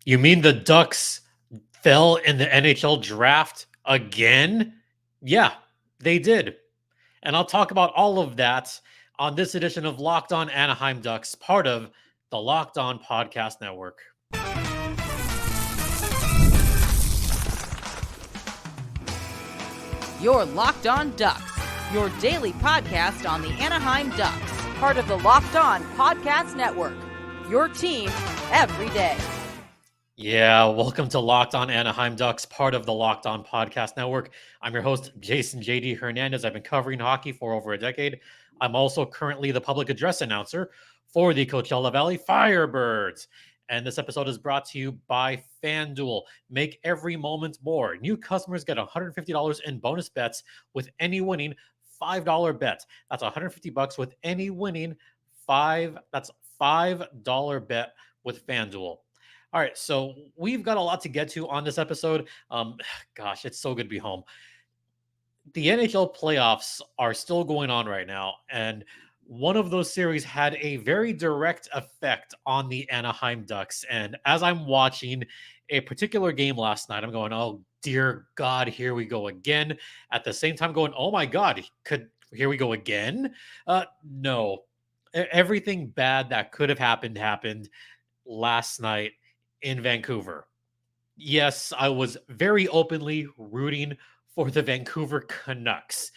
You mean the Ducks fell in the NHL draft again? Yeah, they did. And I'll talk about all of that on this edition of Locked On Anaheim Ducks, part of the Locked On Podcast Network. You're Locked On Ducks, your daily podcast on the Anaheim Ducks, part of the Locked On Podcast Network, your team every day. Yeah, welcome to Locked On Anaheim Ducks, part of the Locked On Podcast Network. I'm your host, Jason JD Hernandez. I've been covering hockey for over a decade. I'm also currently the public address announcer for the Coachella Valley Firebirds. And this episode is brought to you by FanDuel. Make every moment more. New customers get $150 in bonus bets with any winning $5 bet. That's $150 with any winning $5 bet with FanDuel. All right, so we've got a lot to get to on this episode. Gosh, it's so good to be home. The NHL playoffs are still going on right now, and one of those series had a very direct effect on the Anaheim Ducks. And as I'm watching a particular game last night, I'm going, "Oh dear God, here we go again." At the same time, going, "Oh my God, here we go again?" No, everything bad that could have happened last night in Vancouver. Yes, I was very openly rooting for the Vancouver Canucks.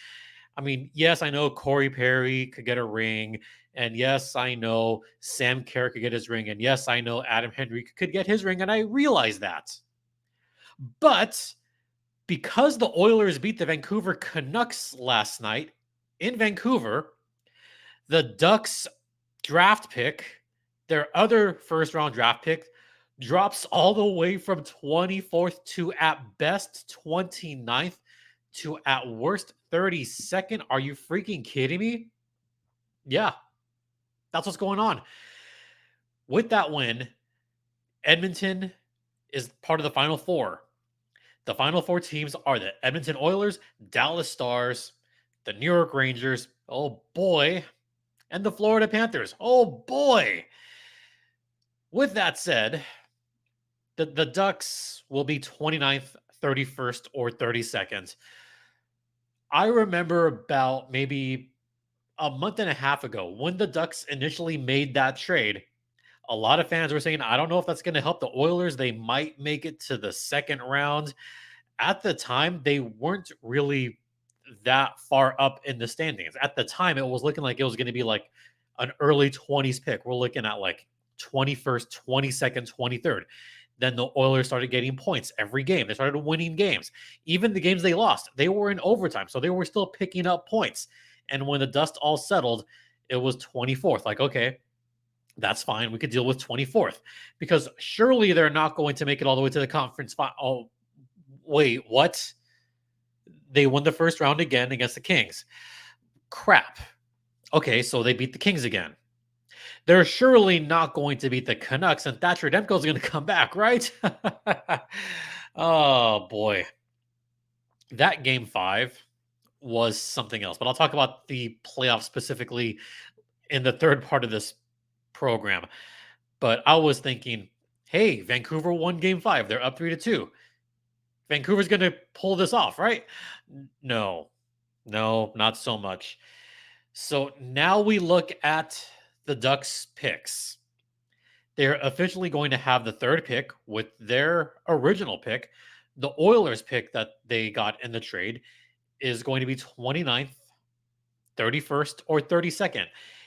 I mean, yes, I know Corey Perry could get a ring. And yes, I know Sam Kerr could get his ring. And yes, I know Adam Henrique could get his ring. And I realize that. But because the Oilers beat the Vancouver Canucks last night in Vancouver, the Ducks draft pick, their other first round draft pick, drops all the way from 24th to at best 29th to at worst 32nd. Are you freaking kidding me? Yeah, that's what's going on. With that win, Edmonton is part of the Final Four. The Final Four teams are the Edmonton Oilers, Dallas Stars, the New York Rangers, oh boy, and the Florida Panthers. Oh boy. With that said, the Ducks will be 29th, 31st, or 32nd. I remember about maybe a month and a half ago when the Ducks initially made that trade. A lot of fans were saying, I don't know if that's going to help the Oilers. They might make it to the second round. At the time, they weren't really that far up in the standings. At the time, it was looking like it was going to be like an early 20s pick. We're looking at like 21st, 22nd, 23rd. Then the Oilers started getting points every game. They started winning games. Even the games they lost, they were in overtime. So they were still picking up points. And when the dust all settled, it was 24th. Like, okay, that's fine. We could deal with 24th because surely they're not going to make it all the way to the conference final. Oh, wait, what? They won the first round again against the Kings. Crap. Okay, so they beat the Kings again. They're surely not going to beat the Canucks, and Thatcher Demko is going to come back, right? Oh, boy. That game 5 was something else, but I'll talk about the playoffs specifically in the third part of this program. But I was thinking, hey, Vancouver won game 5. They're up 3-2. Vancouver's going to pull this off, right? No, not so much. So now we look at the Ducks picks. They're officially going to have the third pick with their original pick. The Oilers pick that they got in the trade is going to be 29th, 31st, or 32nd.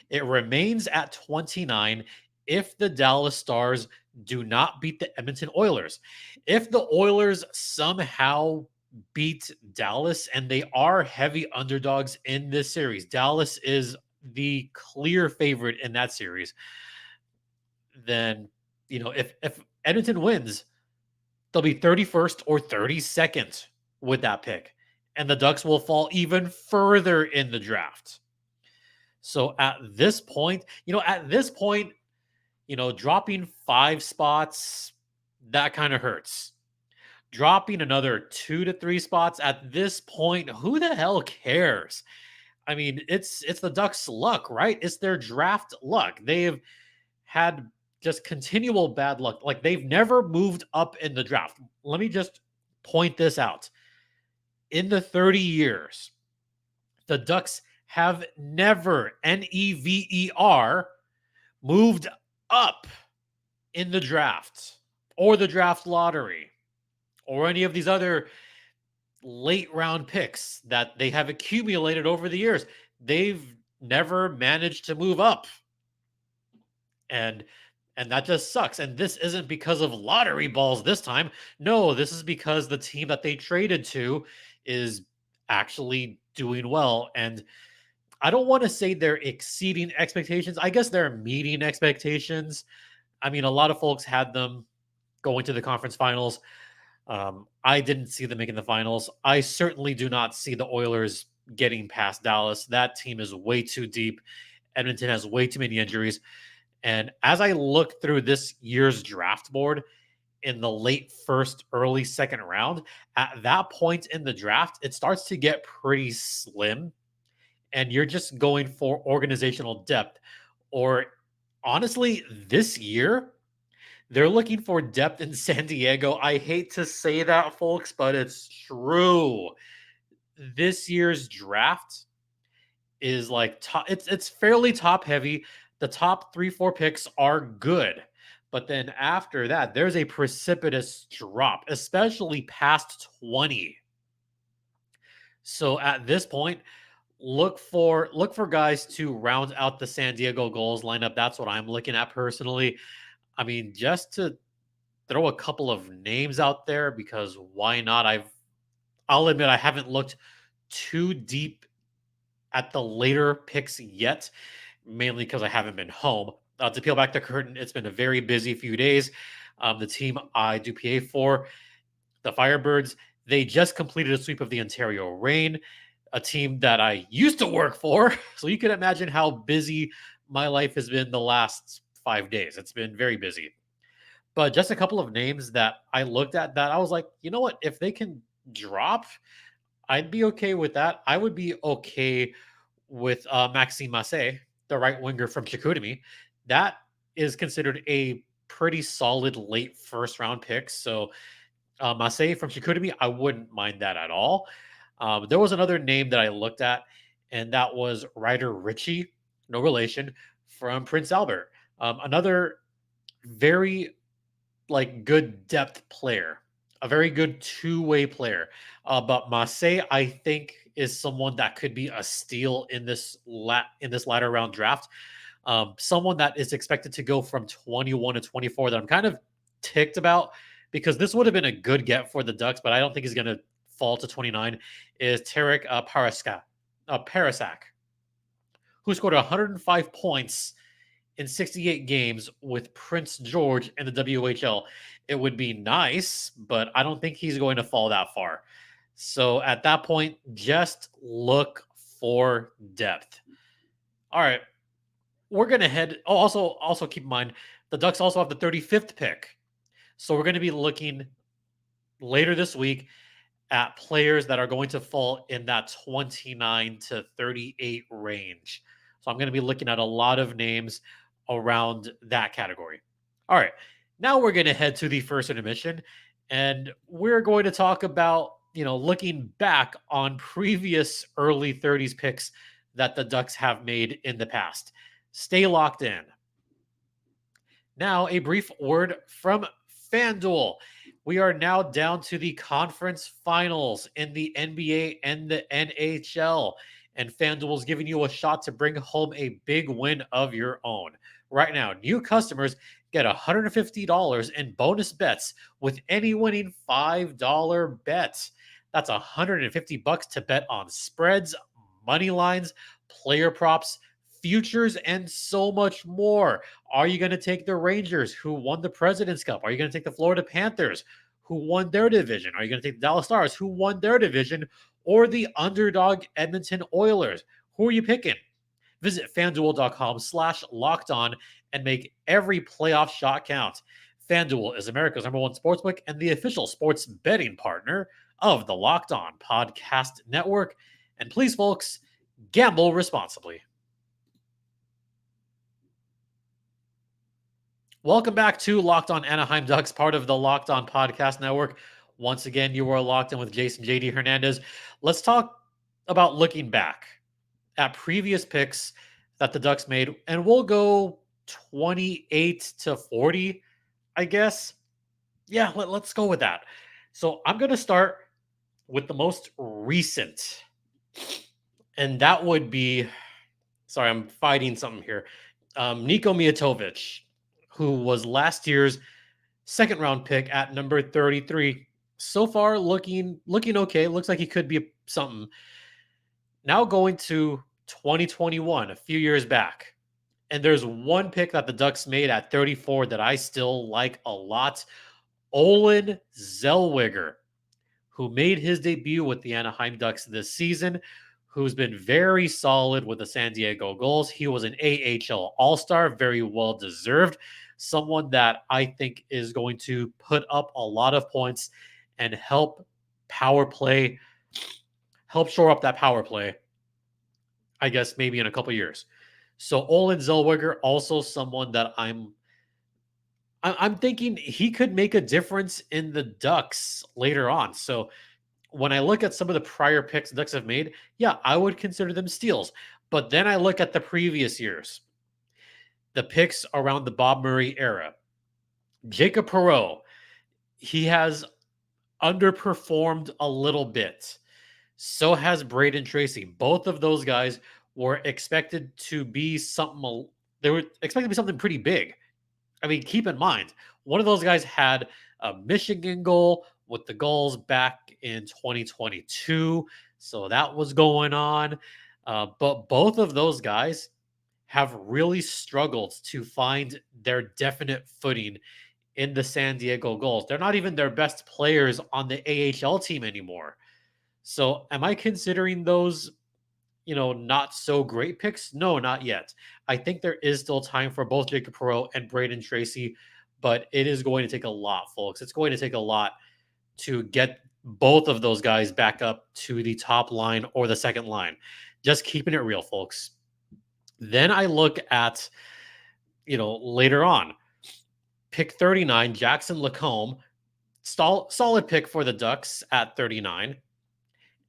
It remains at 29 if the Dallas Stars do not beat the Edmonton Oilers. If the Oilers somehow beat Dallas, and they are heavy underdogs in this series, Dallas is the clear favorite in that series, then, if Edmonton wins, they'll be 31st or 32nd with that pick. And the Ducks will fall even further in the draft. So at this point, dropping 5 spots, that kind of hurts. Dropping another 2 to 3 spots at this point, who the hell cares? I mean, it's the Ducks' luck, right? It's their draft luck. They have had just continual bad luck. Like they've never moved up in the draft. Let me just point this out. In the 30 years, the Ducks have never, NEVER, moved up in the draft or the draft lottery or any of these other late round picks that they have accumulated over the years. They've never managed to move up. And that just sucks. And this isn't because of lottery balls this time. No, this is because the team that they traded to is actually doing well. And I don't want to say they're exceeding expectations. I guess they're meeting expectations. I mean, a lot of folks had them going to the conference finals. I didn't see them making the finals. I certainly do not see the Oilers getting past Dallas. That team is way too deep. Edmonton has way too many injuries. And as I look through this year's draft board in the late first, early second round, at that point in the draft, it starts to get pretty slim. And you're just going for organizational depth. Or honestly, this year, they're looking for depth in San Diego. I hate to say that, folks, but it's true. This year's draft is like top, it's fairly top heavy. The top 3-4 picks are good. But then after that, there's a precipitous drop, especially past 20. So at this point, look for guys to round out the San Diego goals lineup. That's what I'm looking at personally. I mean, just to throw a couple of names out there because why not? I'll admit I haven't looked too deep at the later picks yet, mainly because I haven't been home. To peel back the curtain, it's been a very busy few days. The team I do PA for, the Firebirds, they just completed a sweep of the Ontario Reign, a team that I used to work for. So you can imagine how busy my life has been the last 5 days. It's been very busy. But just a couple of names that I looked at that I was like, you know what? If they can drop, I'd be okay with that. I would be okay with Maxime Massé, the right winger from Chicoutimi. That is considered a pretty solid late first round pick. So Massé from Chicoutimi, I wouldn't mind that at all. There was another name that I looked at, and that was Ryder Ritchie, no relation, from Prince Albert. Another very good depth player, a very good two-way player. But Massé, I think, is someone that could be a steal in this latter round draft. Someone that is expected to go from 21 to 24 that I'm kind of ticked about because this would have been a good get for the Ducks, but I don't think he's going to fall to 29, is Tarek Parasak, who scored 105 points in 68 games with Prince George in the WHL. It would be nice, but I don't think he's going to fall that far. So at that point, just look for depth. All right. We're going to head. Oh, also keep in mind, the Ducks also have the 35th pick. So we're going to be looking later this week at players that are going to fall in that 29 to 38 range. So I'm going to be looking at a lot of names around that category. All right. Now we're going to head to the first intermission, and we're going to talk about, looking back on previous early 30s picks that the Ducks have made in the past. Stay locked in. Now, a brief word from FanDuel. We are now down to the conference finals in the NBA and the NHL. And FanDuel is giving you a shot to bring home a big win of your own. Right now, new customers get $150 in bonus bets with any winning $5 bet. That's $150 to bet on spreads, money lines, player props, futures, and so much more. Are you going to take the Rangers, who won the President's Cup? Are you going to take the Florida Panthers, who won their division? Are you going to take the Dallas Stars, who won their division? Or the underdog Edmonton Oilers? Who are you picking? Visit FanDuel.com/lockedon and make every playoff shot count. FanDuel is America's #1 sportsbook and the official sports betting partner of the Locked On Podcast Network. And please, folks, gamble responsibly. Welcome back to Locked On Anaheim Ducks, part of the Locked On Podcast Network. Once again, you are locked in with Jason JD Hernandez. Let's talk about looking back at previous picks that the Ducks made, and we'll go 28 to 40, I guess. Yeah, let's go with that. So I'm going to start with the most recent, and that would be, sorry, I'm fighting something here. Niko Mijatovic, who was last year's second round pick at number 33. So far, looking okay. Looks like he could be something. Now going to 2021, a few years back. And there's one pick that the Ducks made at 34 that I still like a lot. Olen Zellweger, who made his debut with the Anaheim Ducks this season, who's been very solid with the San Diego Gulls. He was an AHL All-Star, very well deserved. Someone that I think is going to put up a lot of points and help shore up that power play, I guess maybe in a couple years. So Olen Zellweger, also someone that I'm thinking he could make a difference in the Ducks later on. So when I look at some of the prior picks the Ducks have made, yeah, I would consider them steals. But then I look at the previous years, the picks around the Bob Murray era. Jacob Perreault, he has underperformed a little bit. So has Braden Tracy. Both of those guys were expected to be something. They were expected to be something pretty big. I mean, keep in mind, one of those guys had a Michigan goal with the Gulls back in 2022. So that was going on. But both of those guys have really struggled to find their definite footing in the San Diego Gulls. They're not even their best players on the AHL team anymore. So am I considering those, not so great picks? No, not yet. I think there is still time for both Jacob Perreault and Braden Tracy, but it is going to take a lot, folks. It's going to take a lot to get both of those guys back up to the top line or the second line. Just keeping it real, folks. Then I look at, later on, pick 39, Jackson Lacombe, solid pick for the Ducks at 39.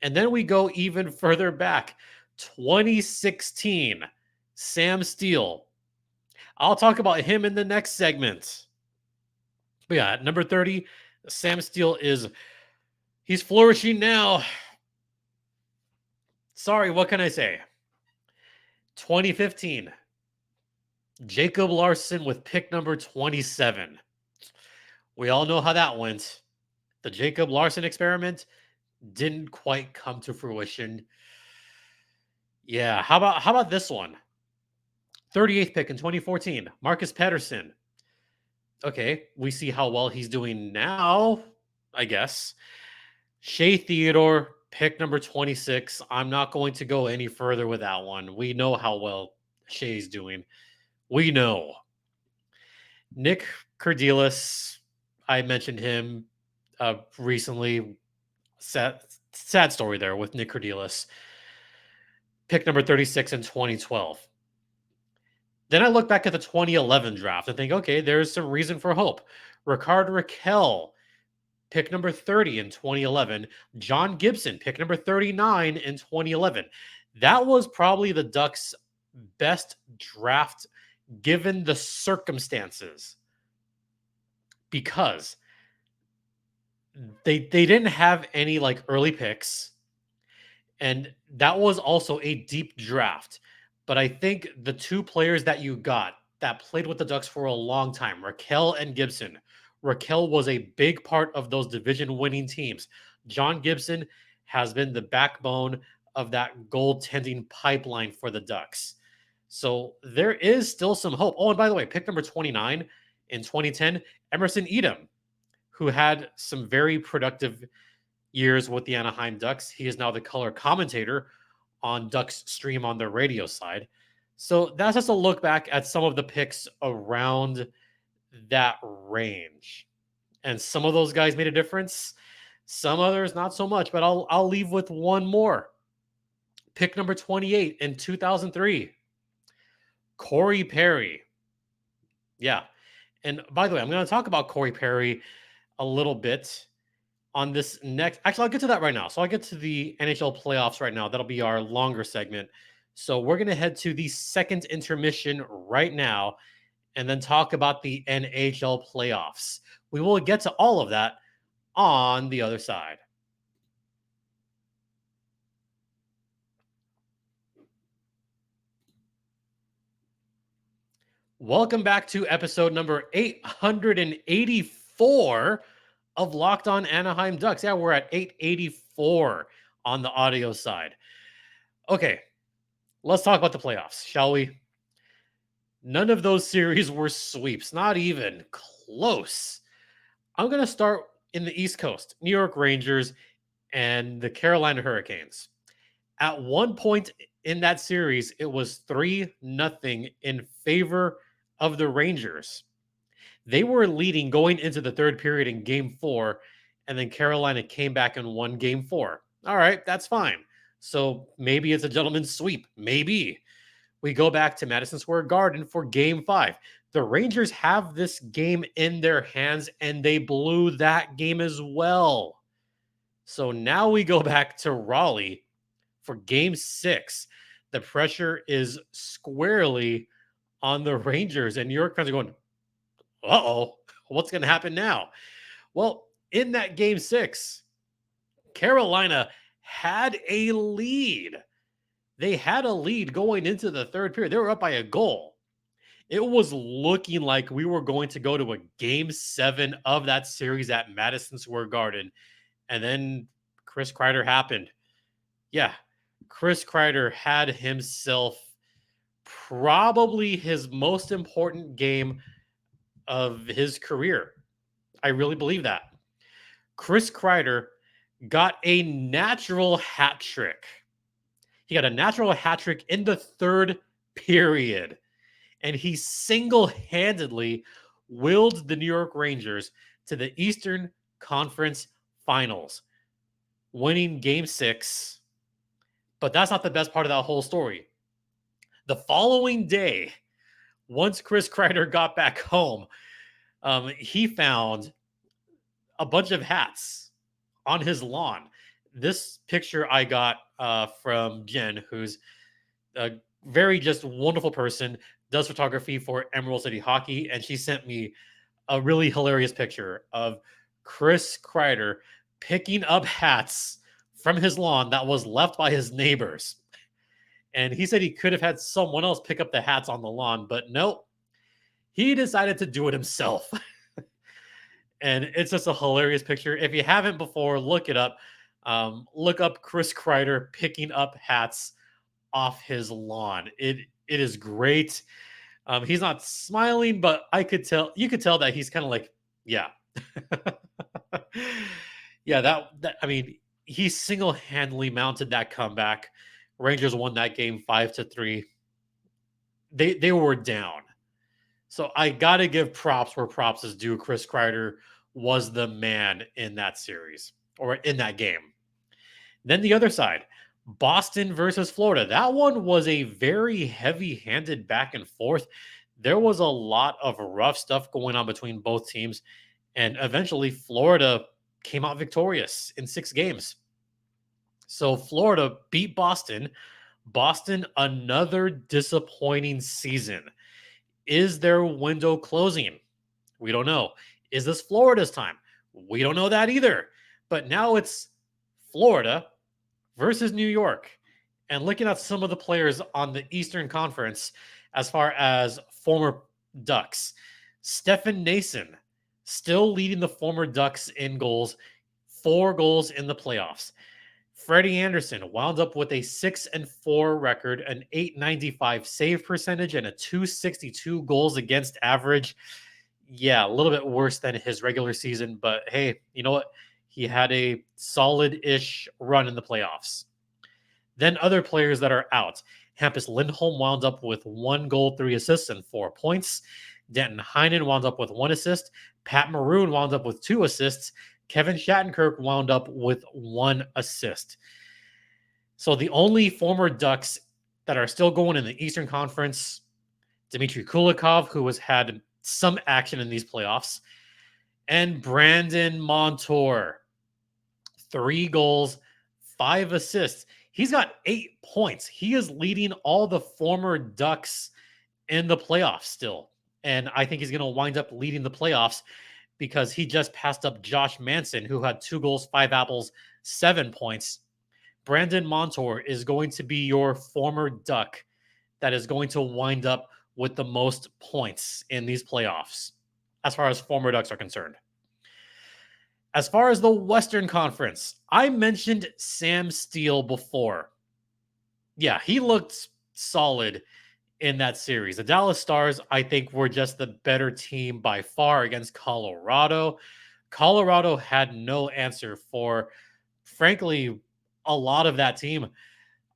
And then we go even further back, 2016, Sam Steele. I'll talk about him in the next segment. But yeah, at number 30, Sam Steele he's flourishing now. Sorry, what can I say? 2015, Jacob Larson with pick number 27. We all know how that went. The Jacob Larson experiment didn't quite come to fruition. Yeah, how about this one? 38th pick in 2014, Marcus Pettersson. Okay, we see how well he's doing now, I guess. Shea Theodore, pick number 26. I'm not going to go any further with that one. We know how well Shea's doing. We know. Nick Kurdelis, I mentioned him recently. Sad story there with Nick Kurdelis. Pick number 36 in 2012. Then I look back at the 2011 draft and think, okay, there's some reason for hope. Rickard Rakell, pick number 30 in 2011. John Gibson, pick number 39 in 2011. That was probably the Ducks' best draft given the circumstances, because they didn't have any like early picks, and that was also a deep draft. But I think the two players that you got that played with the Ducks for a long time, Rakell and Gibson. Rakell was a big part of those division-winning teams. John Gibson has been the backbone of that goaltending pipeline for the Ducks. So there is still some hope. Oh, and by the way, pick number 29 in 2010, Emerson Edom, who had some very productive years with the Anaheim Ducks. He is now the color commentator on Ducks Stream on the radio side. So that's just a look back at some of the picks around that range. And some of those guys made a difference. Some others not so much, but I'll leave with one more. Pick number 28 in 2003, Corey Perry. Yeah. And by the way, I'm going to talk about Corey Perry a little bit on this next. Actually, I'll get to that right now. So I'll get to the NHL playoffs right now. That'll be our longer segment. So we're going to head to the second intermission right now and then talk about the NHL playoffs. We will get to all of that on the other side. Welcome back to episode number 884 of Locked On Anaheim Ducks. Yeah, we're at 884 on the audio side. Okay, let's talk about the playoffs, shall we? None of those series were sweeps, not even close. I'm going to start in the East Coast, New York Rangers and the Carolina Hurricanes. At one point in that series, it was 3-0 in favor of the Rangers. They were leading going into the third period in game 4, and then Carolina came back and won game 4. All right, that's fine. So maybe it's a gentleman's sweep. Maybe. We go back to Madison Square Garden for game 5. The Rangers have this game in their hands, and they blew that game as well. So now we go back to Raleigh for game 6. The pressure is squarely on the Rangers, and New York fans are going, uh-oh, what's going to happen now? Well, in that game 6, Carolina had a lead. They had a lead going into the third period. They were up by a goal. It was looking like we were going to go to a game 7 of that series at Madison Square Garden. And then Chris Kreider happened. Yeah, Chris Kreider had himself probably his most important game of his career. I really believe that. Chris Kreider got a natural hat trick. He got a natural hat trick in the third period, and he single-handedly willed the New York Rangers to the Eastern Conference Finals, winning game 6. But that's not the best part of that whole story. The following day, once Chris Kreider got back home, he found a bunch of hats on his lawn. This picture I got from Jen, who's a very just wonderful person, does photography for Emerald City Hockey, and she sent me a really hilarious picture of Chris Kreider picking up hats from his lawn that was left by his neighbors. And he said he could have had someone else pick up the hats on the lawn, but nope. He decided to do it himself. And it's just a hilarious picture. If you haven't before, look it up. Look up Chris Kreider picking up hats off his lawn. It is great. He's not smiling, but you could tell that he's kind of like, yeah. Yeah, that I mean, he single-handedly mounted that comeback. Rangers won that game 5-3. They were down. So I got to give props where props is due. Chris Kreider was the man in that series or in that game. Then the other side, Boston versus Florida. That one was a very heavy-handed back and forth. There was a lot of rough stuff going on between both teams, and eventually Florida came out victorious in 6 games. So Florida beat Boston. Boston, another disappointing season. Is their window closing? We don't know. Is this Florida's time? We don't know that either. But now it's Florida versus New York. And looking at some of the players on the Eastern Conference, as far as former Ducks, Stefan Nason still leading the former Ducks in goals, 4 goals in the playoffs. Freddie Anderson wound up with a 6-4 record, an .895 save percentage, and a .262 goals against average. Yeah, a little bit worse than his regular season, but hey, you know what? He had a solid-ish run in the playoffs. Then other players that are out. Hampus Lindholm wound up with 1 goal, 3 assists, and 4 points. Denton Heinen wound up with 1 assist. Pat Maroon wound up with 2 assists. Kevin Shattenkirk wound up with 1 assist. So the only former Ducks that are still going in the Eastern Conference, Dmitry Kulikov, who has had some action in these playoffs. And Brandon Montour, 3 goals, 5 assists. He's got 8 points. He is leading all the former Ducks in the playoffs still. And I think he's going to wind up leading the playoffs because he just passed up Josh Manson, who had 2 goals, 5 apples, 7 points. Brandon Montour is going to be your former Duck that is going to wind up with the most points in these playoffs, as far as former Ducks are concerned. As far as the Western Conference, I mentioned Sam Steele before. Yeah, he looked solid in that series. The Dallas Stars, I think, were just the better team by far against Colorado. Colorado had no answer for, frankly, a lot of that team.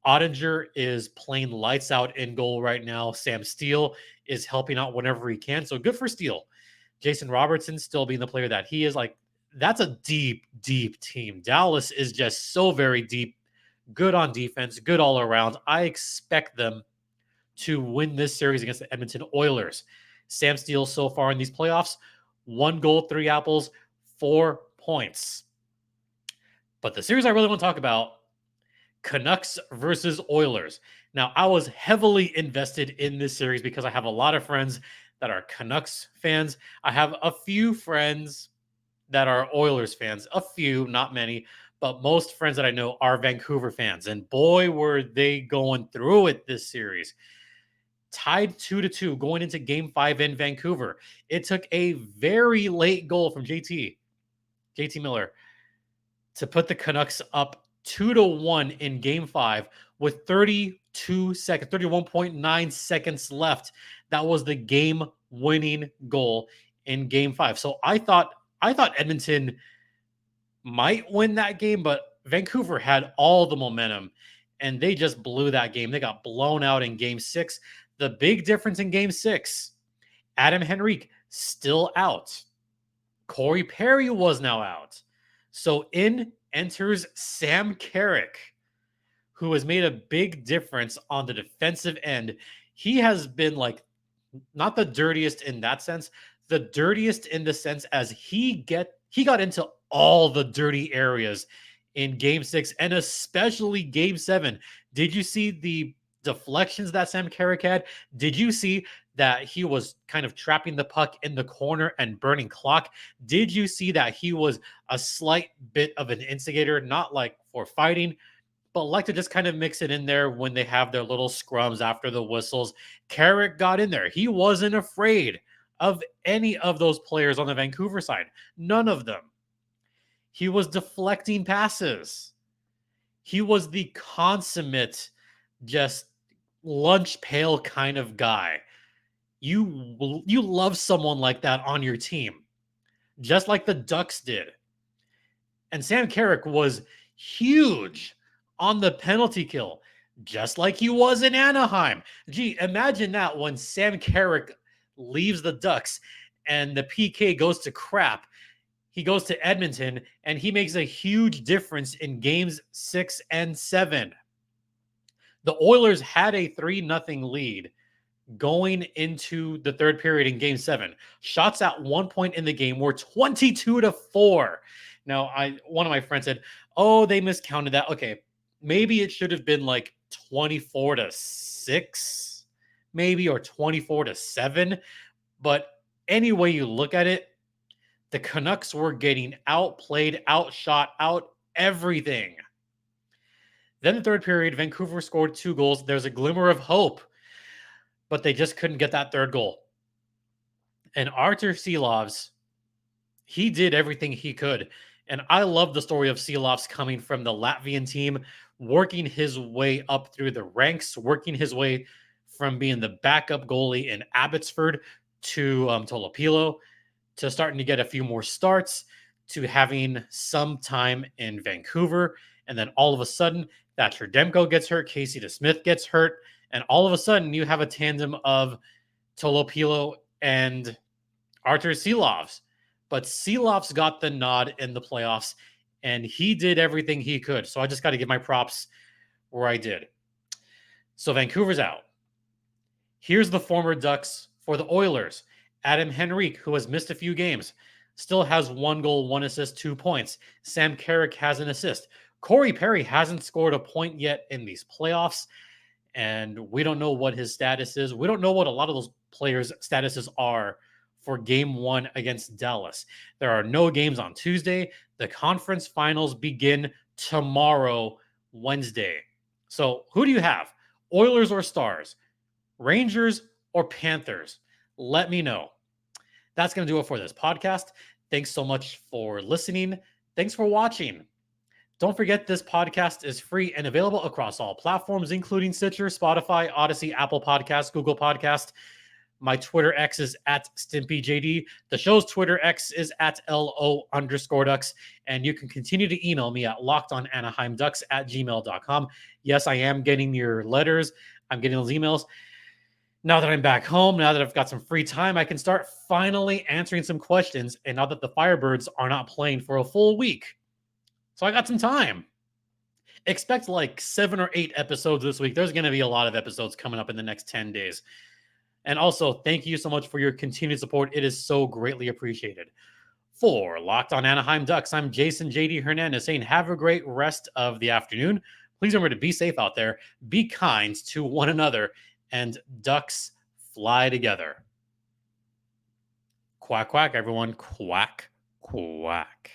Ottinger is playing lights out in goal right now. Sam Steele is helping out whenever he can. So good for Steele. Jason Robertson still being the player that he is. Like, that's a deep, deep team. Dallas is just so very deep, good on defense, good all around. I expect them to win this series against the Edmonton Oilers. Sam Steele so far in these playoffs, 1 goal, 3 apples, 4 points. But the series I really want to talk about, Canucks versus Oilers. Now, I was heavily invested in this series because I have a lot of friends that are Canucks fans. I have a few friends that are Oilers fans. A few, not many, but most friends that I know are Vancouver fans. And boy, were they going through it this series. Tied 2-2 going into Game 5 in Vancouver. It took a very late goal from JT Miller to put the Canucks up 2-1 in Game 5 with 31.9 seconds left. That was the game-winning goal in Game 5. So I thought Edmonton might win that game, but Vancouver had all the momentum, and they just blew that game. They got blown out in Game 6. The big difference in Game 6, Adam Henrique still out. Corey Perry was now out. So in enters Sam Carrick, who has made a big difference on the defensive end. He has been like, not the dirtiest in that sense, the dirtiest in the sense as he got into all the dirty areas in Game 6 and especially Game 7. Did you see the deflections that Sam Carrick had? Did you see that he was kind of trapping the puck in the corner and burning clock? Did you see that he was a slight bit of an instigator, not like for fighting, but like to just kind of mix it in there when they have their little scrums after the whistles? Carrick got in there. He wasn't afraid of any of those players on the Vancouver side. None of them. He was deflecting passes. He was the consummate, just lunch pail kind of guy. You love someone like that on your team, just like the Ducks did. And Sam Carrick was huge on the penalty kill, just like he was in Anaheim. Gee, imagine that when Sam Carrick leaves the Ducks and the PK goes to crap. He goes to Edmonton and he makes a huge difference in Games 6 and 7. The Oilers had a 3-0 lead going into the third period in Game 7. Shots at one point in the game were 22-4. Now, one of my friends said, "Oh, they miscounted that." Okay, maybe it should have been like 24-6, maybe, or 24-7. But any way you look at it, the Canucks were getting outplayed, outshot, out everything. Then the third period, Vancouver scored 2 goals. There's a glimmer of hope, but they just couldn't get that third goal. And Artur Silovs, he did everything he could. And I love the story of Silovs coming from the Latvian team, working his way up through the ranks, working his way from being the backup goalie in Abbotsford to Tolopilo, to starting to get a few more starts, to having some time in Vancouver. And then all of a sudden, Thatcher Demko gets hurt, Casey DeSmith gets hurt, and all of a sudden you have a tandem of Tolopilo and Artur Silovs. But Silovs got the nod in the playoffs, and he did everything he could. So I just got to give my props where I did. So Vancouver's out. Here's the former Ducks for the Oilers. Adam Henrique, who has missed a few games, still has 1 goal, 1 assist, 2 points. Sam Carrick has an assist. Corey Perry hasn't scored a point yet in these playoffs, and we don't know what his status is. We don't know what a lot of those players' statuses are for game 1 against Dallas. There are no games on Tuesday. The conference finals begin tomorrow, Wednesday. So who do you have? Oilers or Stars? Rangers or Panthers? Let me know. That's going to do it for this podcast. Thanks so much for listening. Thanks for watching. Don't forget, this podcast is free and available across all platforms, including Stitcher, Spotify, Odyssey, Apple Podcasts, Google Podcast. My Twitter X is at StimpyJD. The show's Twitter X is at LO_Ducks. And you can continue to email me at lockedonanaheimducks@gmail.com. Yes, I am getting your letters. I'm getting those emails. Now that I'm back home, now that I've got some free time, I can start finally answering some questions. And now that the Firebirds are not playing for a full week, so I got some time. Expect like 7 or 8 episodes this week. There's going to be a lot of episodes coming up in the next 10 days. And also, thank you so much for your continued support. It is so greatly appreciated. For Locked on Anaheim Ducks, I'm Jason JD Hernandez saying have a great rest of the afternoon. Please remember to be safe out there, be kind to one another, and Ducks fly together. Quack, quack, everyone. Quack, quack.